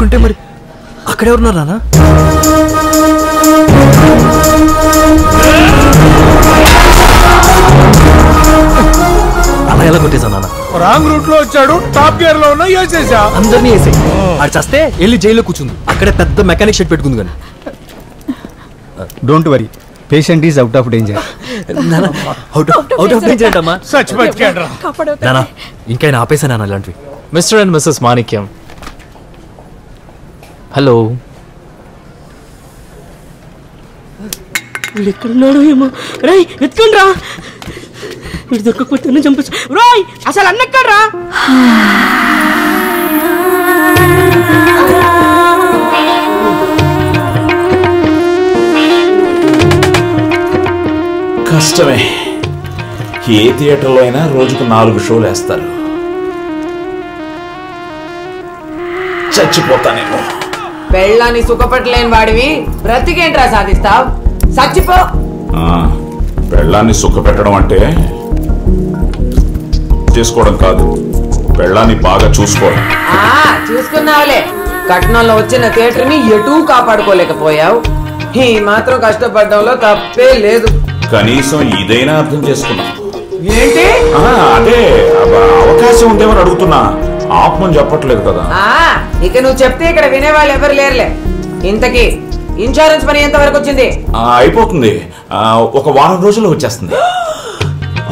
అనుకుంటే మరి అక్కడే ఉన్నారు నాన్న. అలా ఎలా కొట్టేశా నాన్న? రాంగ్ రూట్ లో వచ్చాడు, టాప్ గేర్ లో ఉన్నా వేసేసా. అందరినీ వేసాయి. అది చస్తే వెళ్ళి జైల్లో కూర్చుంది. అక్కడే పెద్ద మెకానిక్ షెడ్ పెట్టుకుంది. కానీ don't worry, patient is out of danger. Out of danger అంటమ్మా. నాన్న ఇంకైనా ఆపేసా నాన్న ఇలాంటివి. Mister and missus Manikyam, hello. వీడు ఎక్కడున్నాడు ఏమో. రాయ్ వెతుకండి రా, వీడు దొరకకపోతే చంపచ్చు. రాయ్ అసలు అన్నెక్కడ్రా? కష్టమే. ఏ థియేటర్లో అయినా రోజుకు 4 షోలు వేస్తారు. చచ్చిపోతానేమో. పెళ్ళాన్ని సుఖపట్టలేని వాడివి బ్రతికేంట్రా సాధిస్తావు? చచ్చిపో. పెళ్ళాన్ని సుఖపెట్టడం అంటే చేసుకోవడం కాదు, పెళ్ళాన్ని బాగా చూసుకోవడం. చూసుకున్నావులే, కట్నంలో వచ్చిన థియేటర్ని ఎటూ కాపాడుకోలేకపోయావు. ఈ మాత్రం కష్టపడడంలో తప్పే లేదు. కనీసం ఇదైనా అర్థం చేసుకున్నా. ఏంటి? అదే అవకాశం ఉందేమని అడుగుతున్నా. ఆత్మని చెప్పట్లేదు కదా. ఇక నువ్వు చెప్తే ఇక్కడ వినేవాళ్ళు ఎవరు లేరులే. ఇంతకీ ఇన్సూరెన్స్ పని ఎంత వరకు వచ్చింది? అయిపోతుంది, ఒక వారం రోజుల్లో వచ్చేస్తుంది.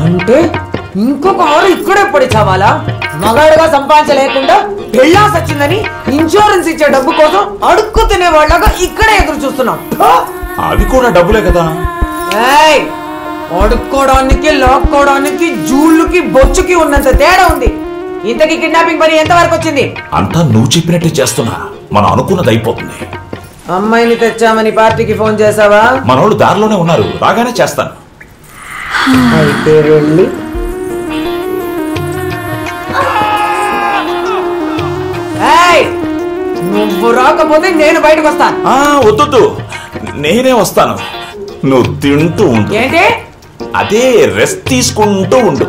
అంటే ఇంకొక వారం ఇక్కడే పడి చావాలా? మగాడుగా సంపాదించలేకుండా పెళ్ళాస్ వచ్చిందని ఇన్సూరెన్స్ ఇచ్చే డబ్బు కోసం అడుక్కు తినే వాళ్ళగా ఇక్కడే ఎదురు చూస్తున్నాం. అవి కూడా డబ్బులే కదా. అడుక్కోవడానికి లాక్కోవడానికి జూళ్ళుకి బొచ్చుకి ఉన్నంత తేడా ఉంది. ఇంతకీ కిడ్నాపింగ్ పని ఎంత వరకు వచ్చింది? అంతా నువ్వు చెప్పినట్టే చేస్తున్నా. మనం అనుకున్నది అయిపోతుంది. అమ్మాయిని తెచ్చామని పార్టీకి ఫోన్ చేసావా? మనోళ్ళు దారిలోనే ఉన్నారు, రాగానే చేస్తాను. అయితే వెళ్ళి నువ్వు రాకపోతే నేను బయటకు వస్తాను. వద్దు, నేనే వస్తాను. నువ్వు తింటూ ఉండు. ఏంటి? అదే రెస్ట్ తీసుకుంటూ ఉండు.